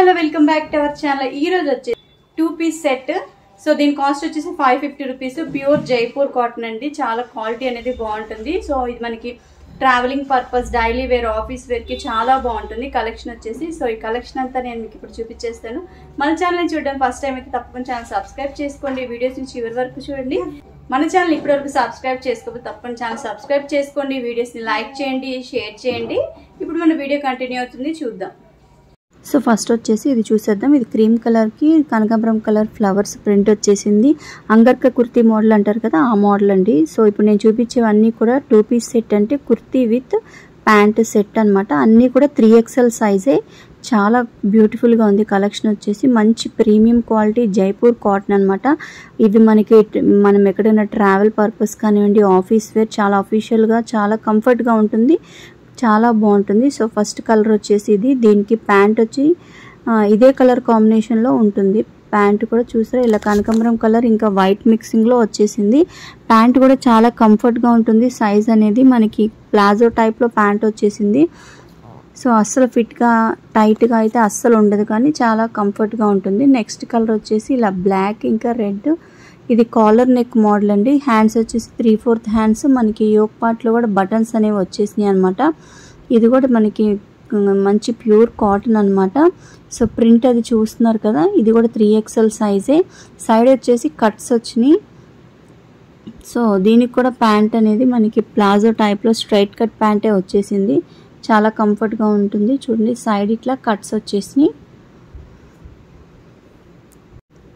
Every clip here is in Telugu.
Hello welcome back to our channel. ఈ రోజు వచ్చే 2-piece సెట్. సో దీని కాస్ట్ వచ్చేసి 550 రూపీస్. ప్యూర్ జైపూర్ కాటన్ అండి. చాలా క్వాలిటీ అనేది బాగుంటుంది. సో ఇది మనకి travelling purpose, daily wear, office wear కి చాలా బాగుంటుంది కలెక్షన్ వచ్చేసి. సో ఈ కలెక్షన్ అంతా నేను మీకు ఇప్పుడు చూపించేస్తాను. మన ఛానల్ చూడడం ఫస్ట్ టైం అయితే తప్పకుండా ఛానల్ సబ్స్క్రైబ్ చేసుకోండి. వీడియోస్ నుంచి చివరి వరకు చూడండి. మన ఛానల్ ఇప్పటివరకు సబ్స్క్రైబ్ చేసుకోకపోతే తప్పకుండా ఛానల్ సబ్స్క్రైబ్ చేసుకోండి. వీడియోస్ని లైక్ చేయండి, షేర్ చేయండి. ఇప్పుడు మన వీడియో కంటిన్యూ అవుతుంది, చూద్దాం. సో ఫస్ట్ వచ్చేసి ఇది చూసేద్దాం. ఇది క్రీమ్ కలర్కి కనకాంబరం కలర్ ఫ్లవర్స్ ప్రింట్ వచ్చేసింది. అంగర్క కుర్తీ మోడల్ అంటారు కదా, ఆ మోడల్ అండి. సో ఇప్పుడు నేను చూపించేవన్నీ కూడా 2-piece సెట్, అంటే కుర్తీ విత్ ప్యాంట్ సెట్ అనమాట. అన్నీ కూడా 3XL సైజే. చాలా బ్యూటిఫుల్గా ఉంది కలెక్షన్ వచ్చేసి. మంచి ప్రీమియం క్వాలిటీ జైపూర్ కాటన్ అనమాట. ఇది మనం ఎక్కడైనా ట్రావెల్ పర్పస్ కానివ్వండి, ఆఫీస్ వేర్, చాలా అఫీషియల్గా చాలా కంఫర్ట్గా ఉంటుంది, చాలా బాగుంటుంది. సో ఫస్ట్ కలర్ వచ్చేసి ఇది. దీనికి ప్యాంట్ వచ్చి ఇదే కలర్ కాంబినేషన్లో ఉంటుంది. ప్యాంట్ కూడా చూసారా, ఇలా కనకాంబరం కలర్ ఇంకా వైట్ మిక్సింగ్లో వచ్చేసింది. ప్యాంట్ కూడా చాలా కంఫర్ట్గా ఉంటుంది. సైజ్ అనేది మనకి ప్లాజో టైప్లో ప్యాంట్ వచ్చేసింది. సో అస్సలు ఫిట్గా టైట్గా అయితే అస్సలు ఉండదు, కానీ చాలా కంఫర్ట్గా ఉంటుంది. నెక్స్ట్ కలర్ వచ్చేసి ఇలా బ్లాక్ ఇంకా రెడ్. ఇది కాలర్ నెక్ మోడల్ అండి. హ్యాండ్స్ వచ్చేసి 3/4 హ్యాండ్స్. మనకి యోక్ పార్ట్లో కూడా బటన్స్ అనేవి వచ్చేసినాయి అనమాట. ఇది కూడా మనకి మంచి ప్యూర్ కాటన్ అనమాట. సో ప్రింట్ అది చూస్తున్నారు కదా, ఇది కూడా 3XL సైజే. సైడ్ వచ్చేసి కట్స్ వచ్చినాయి. సో దీనికి కూడా ప్యాంట్ అనేది మనకి ప్లాజో టైప్లో స్ట్రైట్ కట్ ప్యాంటే వచ్చేసింది. చాలా కంఫర్ట్గా ఉంటుంది. చూడండి, సైడ్ ఇట్లా కట్స్ వచ్చేసినాయి.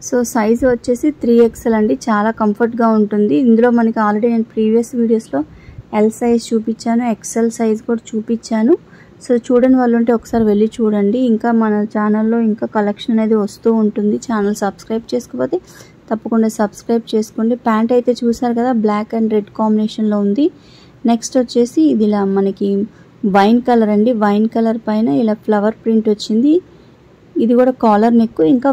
సో సైజు వచ్చేసి 3XL అండి. చాలా కంఫర్ట్గా ఉంటుంది. ఇందులో మనకి ఆల్రెడీ నేను ప్రీవియస్ వీడియోస్లో L సైజ్ చూపించాను, XL సైజ్ కూడా చూపించాను. సో చూడని వాళ్ళు ఉంటే ఒకసారి వెళ్ళి చూడండి. ఇంకా మన ఛానల్లో ఇంకా కలెక్షన్ అనేది వస్తూ ఉంటుంది. ఛానల్ సబ్స్క్రైబ్ చేసుకోకపోతే తప్పకుండా సబ్స్క్రైబ్ చేసుకోండి. ప్యాంట్ అయితే చూసారు కదా, బ్లాక్ అండ్ రెడ్ కాంబినేషన్లో ఉంది. నెక్స్ట్ వచ్చేసి ఇది ఇలా మనకి వైన్ కలర్ అండి. వైన్ కలర్ పైన ఇలా ఫ్లవర్ ప్రింట్ వచ్చింది. ఇది కూడా కాలర్ నెక్ ఇంకా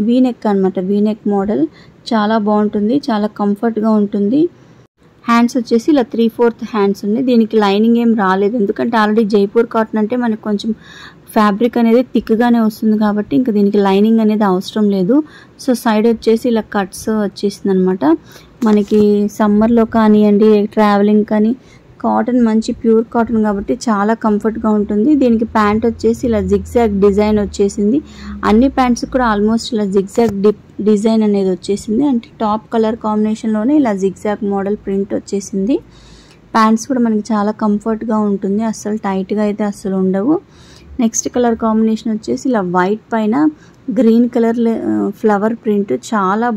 వీ నెక్ అనమాట. వీ నెక్ మోడల్ చాలా బాగుంటుంది, చాలా కంఫర్ట్గా ఉంటుంది. హ్యాండ్స్ వచ్చేసి ఇలా 3/4 హ్యాండ్స్ ఉన్నాయి. దీనికి లైనింగ్ ఏం రాలేదు, ఎందుకంటే ఆల్రెడీ జైపూర్ కాటన్ అంటే మనకి కొంచెం ఫ్యాబ్రిక్ అనేది థిక్గానే వస్తుంది కాబట్టి ఇంకా దీనికి లైనింగ్ అనేది అవసరం లేదు. సో సైడ్ వచ్చేసి ఇలా కట్స్ వచ్చేసింది అనమాట. మనకి సమ్మర్లో కానివ్వండి, ట్రావెలింగ్ కానీ, కాటన్ మంచి ప్యూర్ కాటన్ కాబట్టి చాలా కంఫర్ట్గా ఉంటుంది. దీనికి ప్యాంట్ వచ్చేసి ఇలా జిగ్జాగ్ డిజైన్ వచ్చేసింది. అన్ని ప్యాంట్స్ కూడా ఆల్మోస్ట్ ఇలా జిగ్జాగ్ డిజైన్ అనేది వచ్చేసింది. అంటే టాప్ కలర్ కాంబినేషన్లోనే ఇలా జిగ్జాగ్ మోడల్ ప్రింట్ వచ్చేసింది. ప్యాంట్స్ కూడా మనకి చాలా కంఫర్ట్గా ఉంటుంది, అస్సలు టైట్గా అయితే అస్సలు ఉండవు. నెక్స్ట్ కలర్ కాంబినేషన్ వచ్చేసి ఇలా వైట్ పైన గ్రీన్ కలర్ ఫ్లవర్ ప్రింట్ చాలా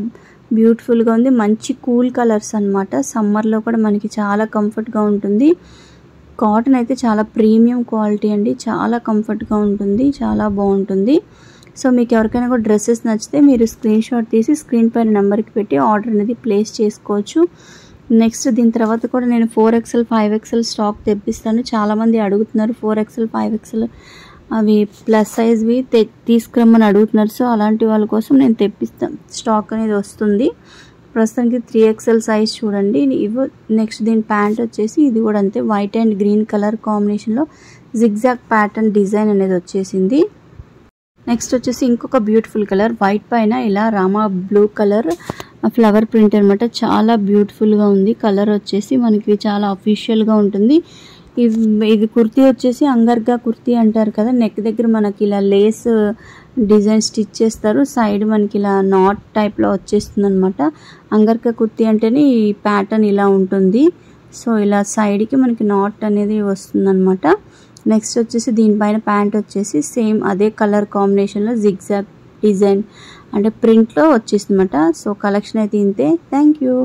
బ్యూటిఫుల్గా ఉంది. మంచి కూల్ కలర్స్ అనమాట. సమ్మర్లో కూడా మనకి చాలా కంఫర్ట్గా ఉంటుంది. కాటన్ అయితే చాలా ప్రీమియం క్వాలిటీ అండి. చాలా కంఫర్ట్గా ఉంటుంది, చాలా బాగుంటుంది. సో మీకు ఎవరికైనా కూడా డ్రెస్సెస్ నచ్చితే మీరు స్క్రీన్ షాట్ తీసి స్క్రీన్ పైన నెంబర్కి పెట్టి ఆర్డర్ అనేది ప్లేస్ చేసుకోవచ్చు. నెక్స్ట్ దీని తర్వాత కూడా నేను 4XL 5XL స్టాక్ తెప్పిస్తాను. చాలామంది అడుగుతున్నారు 4XL 5XL అవి ప్లస్ సైజ్వి తీసుకురమ్మని అడుగుతున్నారు. సో అలాంటి వాళ్ళ కోసం నేను తెప్పిస్తాను. స్టాక్ అనేది వస్తుంది. ప్రస్తుతానికి 3XL సైజ్ చూడండి. నెక్స్ట్ దీని ప్యాంట్ వచ్చేసి ఇది కూడా అంతే, వైట్ అండ్ గ్రీన్ కలర్ కాంబినేషన్లో జిగ్జాగ్ ప్యాటర్న్ డిజైన్ అనేది వచ్చేసింది. నెక్స్ట్ వచ్చేసి ఇంకొక బ్యూటిఫుల్ కలర్, వైట్ పైన ఇలా Rama blue colour flower print అనమాట. చాలా బ్యూటిఫుల్గా ఉంది. కలర్ వచ్చేసి మనకి చాలా అఫీషియల్గా ఉంటుంది. ఇది కుర్తీ వచ్చేసి అంగర్గా కుర్తీ అంటారు కదా. నెక్ దగ్గర మనకి ఇలా లేస్ డిజైన్ స్టిచ్ చేస్తారు. సైడ్ మనకి ఇలా నాట్ టైప్లో వచ్చేస్తుంది అనమాట. అంగర్గా కుర్తీ అంటేనే ఈ ప్యాటర్న్ ఇలా ఉంటుంది. సో ఇలా సైడ్కి మనకి నాట్ అనేది వస్తుంది అనమాట. నెక్స్ట్ వచ్చేసి దీనిపైన ప్యాంట్ వచ్చేసి సేమ్ అదే కలర్ కాంబినేషన్లో జిగ్జాగ్ డిజైన్ అంటే ప్రింట్లో వచ్చేస్తుంది అనమాట. సో కలెక్షన్ అయితే ఇంతే. Thank you.